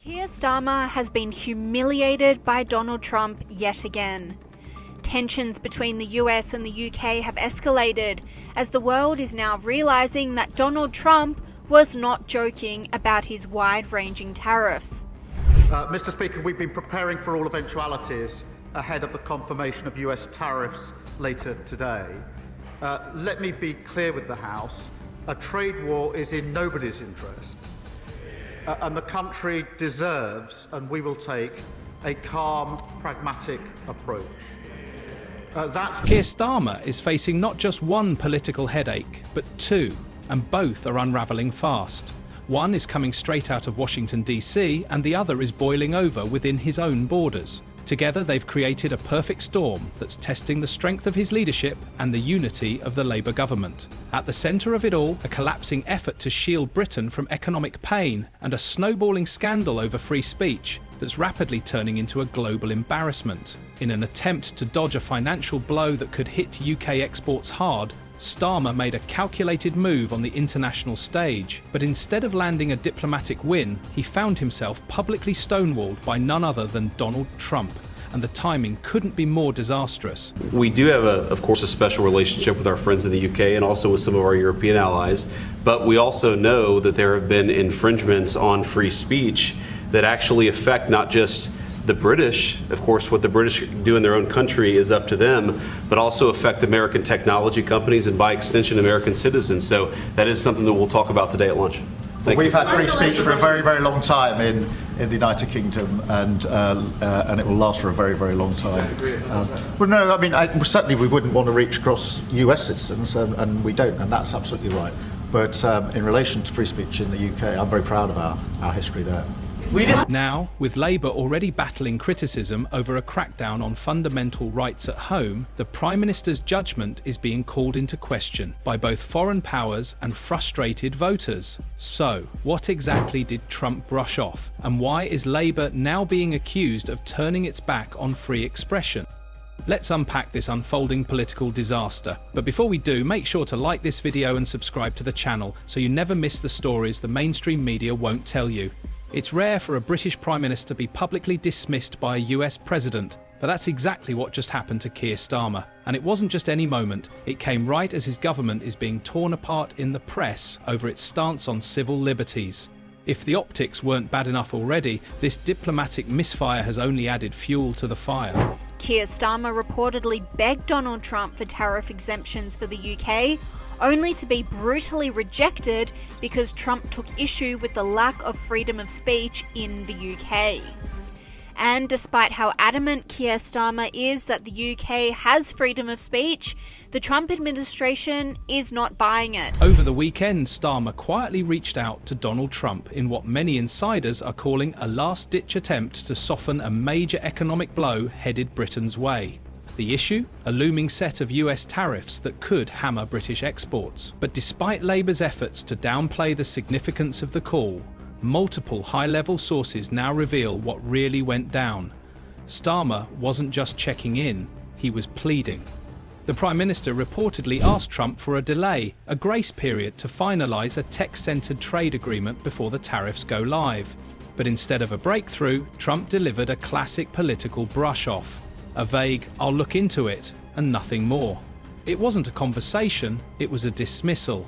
Keir Starmer has been humiliated by Donald Trump yet again. Tensions between the US and the UK have escalated as the world is now realising that Donald Trump was not joking about his wide-ranging tariffs. Mr. Speaker, we've been preparing for all eventualities ahead of the confirmation of US tariffs later today. Let me be clear with the House. A trade war is in nobody's interest. And the country deserves, and we will take, a calm, pragmatic approach. Keir Starmer is facing not just one political headache, but two, and both are unraveling fast. One is coming straight out of Washington, D.C., and the other is boiling over within his own borders. Together, they've created a perfect storm that's testing the strength of his leadership and the unity of the Labour government. At the centre of it all, a collapsing effort to shield Britain from economic pain and a snowballing scandal over free speech that's rapidly turning into a global embarrassment. In an attempt to dodge a financial blow that could hit UK exports hard, Starmer made a calculated move on the international stage, but instead of landing a diplomatic win, he found himself publicly stonewalled by none other than Donald Trump, and the timing couldn't be more disastrous. We do have, of course, a special relationship with our friends in the UK and also with some of our European allies, but we also know that there have been infringements on free speech that actually affect not just the British. Of course, what the British do in their own country is up to them, but also affect American technology companies and by extension American citizens. So that is something that we'll talk about today at lunch. We've had free speech for a very, very long time in the United Kingdom, and it will last for a very, very long time. Well, no, I mean, certainly we wouldn't want to reach across US citizens, and we don't, and that's absolutely right. But in relation to free speech in the UK, I'm very proud of our history there. Now, with Labour already battling criticism over a crackdown on fundamental rights at home, the Prime Minister's judgment is being called into question by both foreign powers and frustrated voters. So, what exactly did Trump brush off, and why is Labour now being accused of turning its back on free expression? Let's unpack this unfolding political disaster. But before we do, make sure to like this video and subscribe to the channel so you never miss the stories the mainstream media won't tell you. It's rare for a British Prime Minister to be publicly dismissed by a US President, but that's exactly what just happened to Keir Starmer. And it wasn't just any moment, it came right as his government is being torn apart in the press over its stance on civil liberties. If the optics weren't bad enough already, this diplomatic misfire has only added fuel to the fire. Keir Starmer reportedly begged Donald Trump for tariff exemptions for the UK, only to be brutally rejected because Trump took issue with the lack of freedom of speech in the UK. And despite how adamant Keir Starmer is that the UK has freedom of speech, the Trump administration is not buying it. Over the weekend, Starmer quietly reached out to Donald Trump in what many insiders are calling a last-ditch attempt to soften a major economic blow headed Britain's way. The issue? A looming set of US tariffs that could hammer British exports. But despite Labour's efforts to downplay the significance of the call, multiple high-level sources now reveal what really went down. Starmer wasn't just checking in, he was pleading. The Prime Minister reportedly asked Trump for a delay, a grace period to finalise a tech-centred trade agreement before the tariffs go live. But instead of a breakthrough, Trump delivered a classic political brush-off. A vague, "I'll look into it," and nothing more. It wasn't a conversation, it was a dismissal.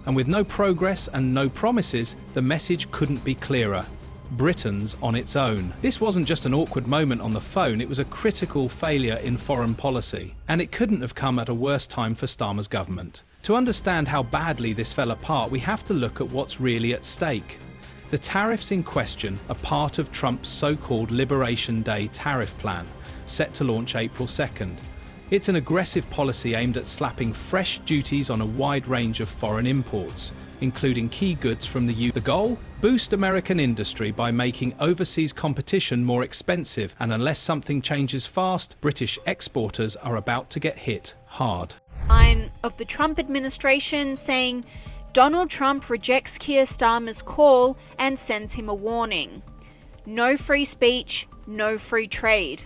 And with no progress and no promises, the message couldn't be clearer. Britain's on its own. This wasn't just an awkward moment on the phone, it was a critical failure in foreign policy. And it couldn't have come at a worse time for Starmer's government. To understand how badly this fell apart, we have to look at what's really at stake. The tariffs in question are part of Trump's so-called Liberation Day tariff plan, set to launch April 2nd. It's an aggressive policy aimed at slapping fresh duties on a wide range of foreign imports, including key goods from the UK. The goal? Boost American industry by making overseas competition more expensive, and unless something changes fast, British exporters are about to get hit hard. Line of the Trump administration saying Donald Trump rejects Keir Starmer's call and sends him a warning. No free speech, no free trade.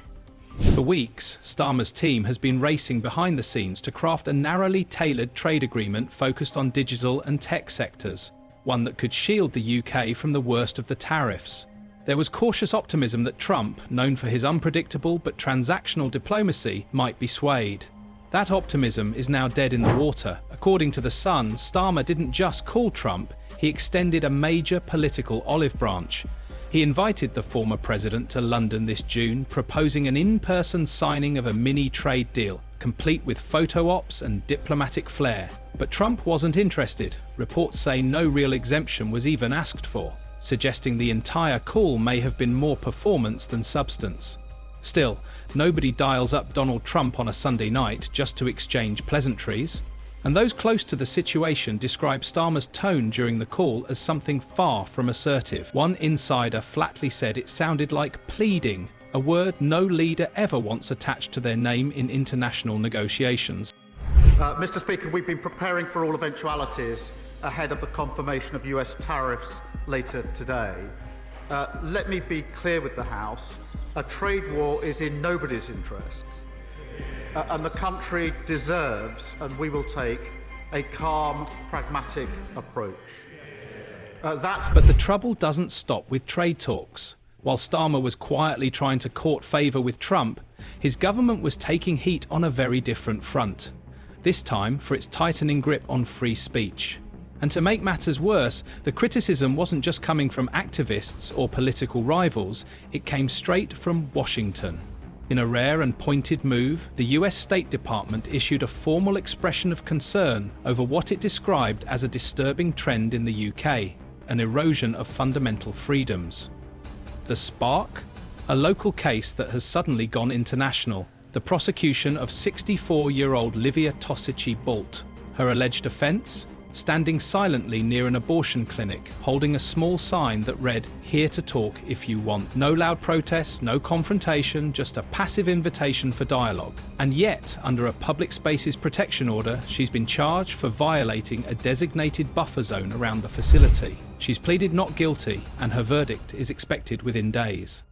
For weeks, Starmer's team has been racing behind the scenes to craft a narrowly tailored trade agreement focused on digital and tech sectors, one that could shield the UK from the worst of the tariffs. There was cautious optimism that Trump, known for his unpredictable but transactional diplomacy, might be swayed. That optimism is now dead in the water. According to The Sun, Starmer didn't just call Trump, he extended a major political olive branch. He invited the former president to London this June, proposing an in-person signing of a mini trade deal, complete with photo ops and diplomatic flair. But Trump wasn't interested. Reports say no real exemption was even asked for, suggesting the entire call may have been more performance than substance. Still, nobody dials up Donald Trump on a Sunday night just to exchange pleasantries. And those close to the situation describe Starmer's tone during the call as something far from assertive. One insider flatly said it sounded like pleading, a word no leader ever wants attached to their name in international negotiations. Mr. Speaker, we've been preparing for all eventualities ahead of the confirmation of US tariffs later today. Let me be clear with the House. A trade war is in nobody's interests. And the country deserves, and we will take, a calm, pragmatic approach. But the trouble doesn't stop with trade talks. While Starmer was quietly trying to court favour with Trump, his government was taking heat on a very different front. This time for its tightening grip on free speech. And to make matters worse, the criticism wasn't just coming from activists or political rivals, it came straight from Washington. In a rare and pointed move, the US State Department issued a formal expression of concern over what it described as a disturbing trend in the UK, an erosion of fundamental freedoms. The spark? A local case that has suddenly gone international. The prosecution of 64-year-old Livia Tossici-Bolt. Her alleged offence? Standing silently near an abortion clinic, holding a small sign that read, "Here to talk if you want." No loud protests, no confrontation, just a passive invitation for dialogue. And yet, under a public spaces protection order, she's been charged for violating a designated buffer zone around the facility. She's pleaded not guilty, and her verdict is expected within days.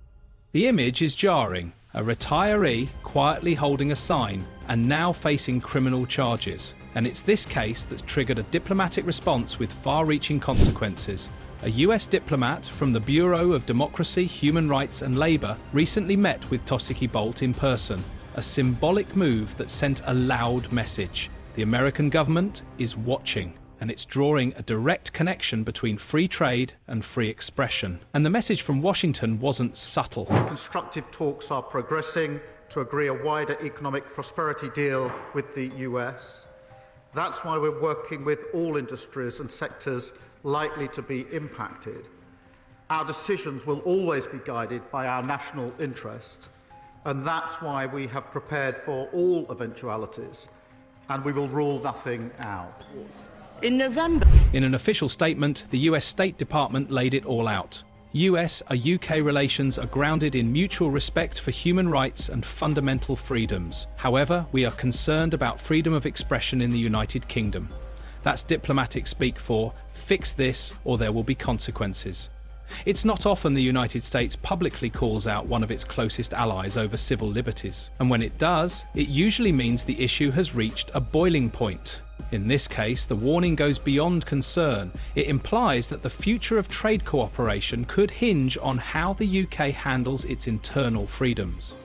The image is jarring. A retiree quietly holding a sign and now facing criminal charges. And it's this case that's triggered a diplomatic response with far-reaching consequences. A US diplomat from the Bureau of Democracy, Human Rights and Labour recently met with Tossici-Bolt in person, a symbolic move that sent a loud message. The American government is watching, and it's drawing a direct connection between free trade and free expression. And the message from Washington wasn't subtle. Constructive talks are progressing to agree a wider economic prosperity deal with the US. That's why we're working with all industries and sectors likely to be impacted. Our decisions will always be guided by our national interest, and that's why we have prepared for all eventualities, and we will rule nothing out. In November, in an official statement, the US State Department laid it all out. US-UK relations are grounded in mutual respect for human rights and fundamental freedoms. However, we are concerned about freedom of expression in the United Kingdom. That's diplomatic speak for, fix this or there will be consequences. It's not often the United States publicly calls out one of its closest allies over civil liberties. And when it does, it usually means the issue has reached a boiling point. In this case, the warning goes beyond concern. It implies that the future of trade cooperation could hinge on how the UK handles its internal freedoms.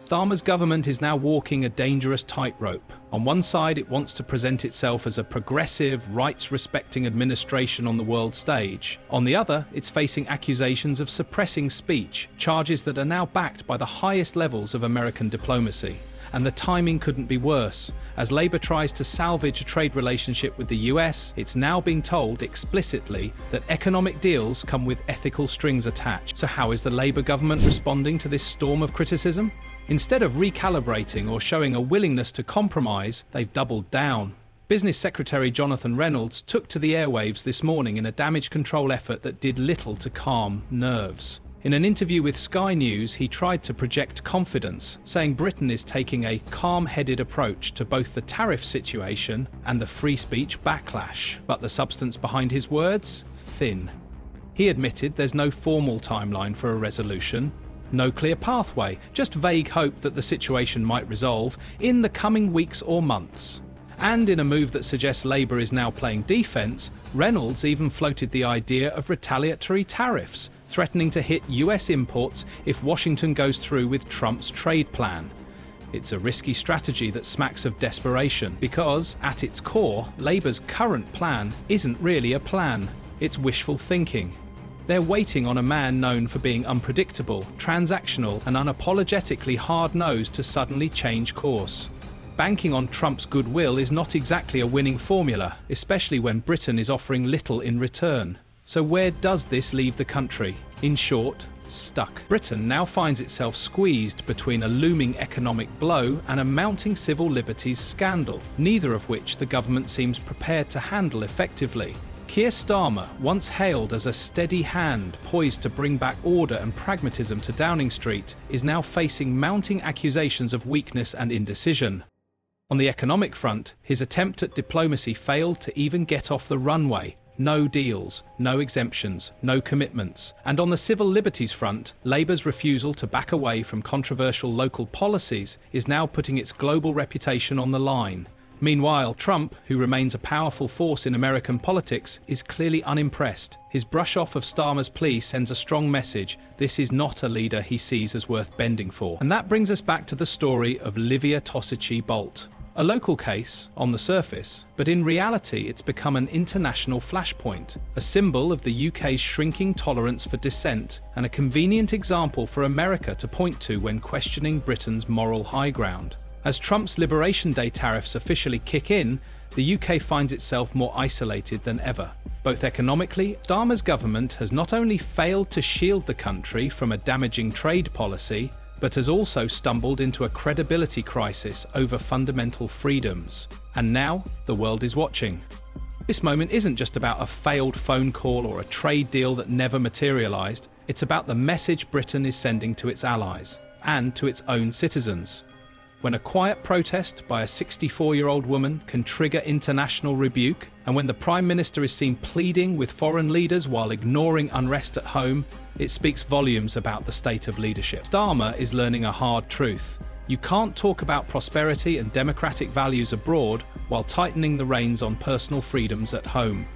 Starmer's government is now walking a dangerous tightrope. On one side, it wants to present itself as a progressive, rights-respecting administration on the world stage. On the other, it's facing accusations of suppressing speech, charges that are now backed by the highest levels of American diplomacy. And the timing couldn't be worse. As Labour tries to salvage a trade relationship with the US, it's now being told explicitly that economic deals come with ethical strings attached. So how is the Labour government responding to this storm of criticism? Instead of recalibrating or showing a willingness to compromise, they've doubled down. Business Secretary Jonathan Reynolds took to the airwaves this morning in a damage control effort that did little to calm nerves. In an interview with Sky News, he tried to project confidence, saying Britain is taking a calm-headed approach to both the tariff situation and the free speech backlash. But the substance behind his words? Thin. He admitted there's no formal timeline for a resolution, no clear pathway, just vague hope that the situation might resolve in the coming weeks or months. And in a move that suggests Labour is now playing defence, Reynolds even floated the idea of retaliatory tariffs, threatening to hit US imports if Washington goes through with Trump's trade plan. It's a risky strategy that smacks of desperation because, at its core, Labour's current plan isn't really a plan. It's wishful thinking. They're waiting on a man known for being unpredictable, transactional, and unapologetically hard-nosed to suddenly change course. Banking on Trump's goodwill is not exactly a winning formula, especially when Britain is offering little in return. So where does this leave the country? In short, stuck. Britain now finds itself squeezed between a looming economic blow and a mounting civil liberties scandal, neither of which the government seems prepared to handle effectively. Keir Starmer, once hailed as a steady hand poised to bring back order and pragmatism to Downing Street, is now facing mounting accusations of weakness and indecision. On the economic front, his attempt at diplomacy failed to even get off the runway. No deals, no exemptions, no commitments. And on the civil liberties front, Labour's refusal to back away from controversial local policies is now putting its global reputation on the line. Meanwhile, Trump, who remains a powerful force in American politics, is clearly unimpressed. His brush-off of Starmer's plea sends a strong message: this is not a leader he sees as worth bending for. And that brings us back to the story of Livia Tossici-Bolt. A local case, on the surface, but in reality it's become an international flashpoint, a symbol of the UK's shrinking tolerance for dissent, and a convenient example for America to point to when questioning Britain's moral high ground. As Trump's Liberation Day tariffs officially kick in, the UK finds itself more isolated than ever. Both economically, Starmer's government has not only failed to shield the country from a damaging trade policy, but has also stumbled into a credibility crisis over fundamental freedoms. And now, the world is watching. This moment isn't just about a failed phone call or a trade deal that never materialised. It's about the message Britain is sending to its allies, and to its own citizens. When a quiet protest by a 64-year-old woman can trigger international rebuke, and when the Prime Minister is seen pleading with foreign leaders while ignoring unrest at home, it speaks volumes about the state of leadership. Starmer is learning a hard truth. You can't talk about prosperity and democratic values abroad while tightening the reins on personal freedoms at home.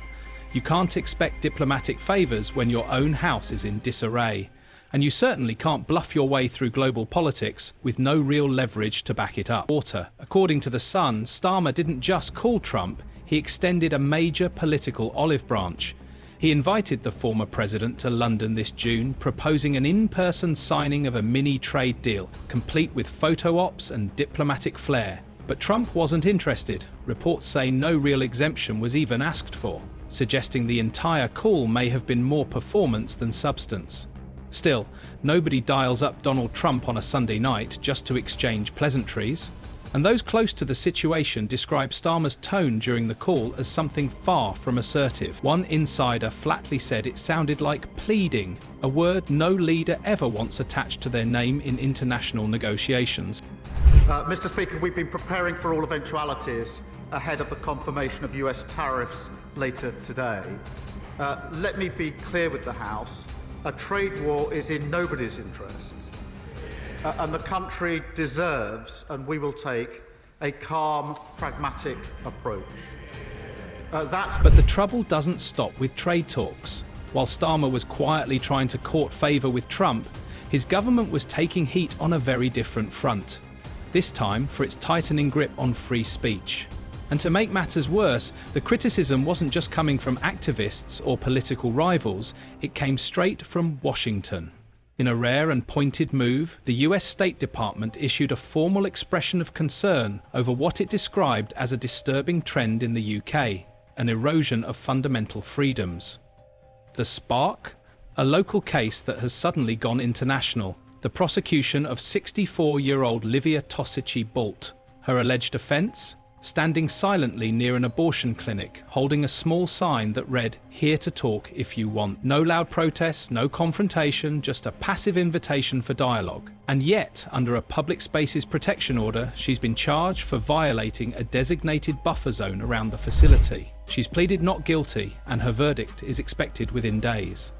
You can't expect diplomatic favours when your own house is in disarray. And you certainly can't bluff your way through global politics with no real leverage to back it up. According to The Sun, Starmer didn't just call Trump, he extended a major political olive branch. He invited the former president to London this June, proposing an in-person signing of a mini trade deal, complete with photo ops and diplomatic flair. But Trump wasn't interested. Reports say no real exemption was even asked for, suggesting the entire call may have been more performance than substance. Still, nobody dials up Donald Trump on a Sunday night just to exchange pleasantries. And those close to the situation describe Starmer's tone during the call as something far from assertive. One insider flatly said it sounded like pleading, a word no leader ever wants attached to their name in international negotiations. Mr. Speaker, we've been preparing for all eventualities ahead of the confirmation of US tariffs later today. Let me be clear with the House. A trade war is in nobody's interest, and the country deserves, and we will take, a calm, pragmatic approach. But the trouble doesn't stop with trade talks. While Starmer was quietly trying to court favour with Trump, his government was taking heat on a very different front. This time for its tightening grip on free speech. And to make matters worse, the criticism wasn't just coming from activists or political rivals, it came straight from Washington. In a rare and pointed move, the US State Department issued a formal expression of concern over what it described as a disturbing trend in the UK, an erosion of fundamental freedoms. The spark? A local case that has suddenly gone international, the prosecution of 64-year-old Livia Tossici-Bolt. Her alleged offence? Standing silently near an abortion clinic, holding a small sign that read, "Here to talk if you want." No loud protests, no confrontation, just a passive invitation for dialogue. And yet, under a public spaces protection order, she's been charged for violating a designated buffer zone around the facility. She's pleaded not guilty, and her verdict is expected within days.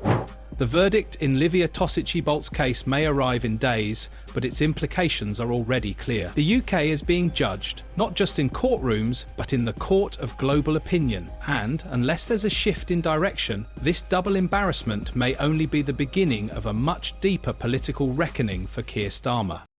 The verdict in Livia Tosici-Bolt's case may arrive in days, but its implications are already clear. The UK is being judged, not just in courtrooms, but in the court of global opinion. And, unless there's a shift in direction, this double embarrassment may only be the beginning of a much deeper political reckoning for Keir Starmer.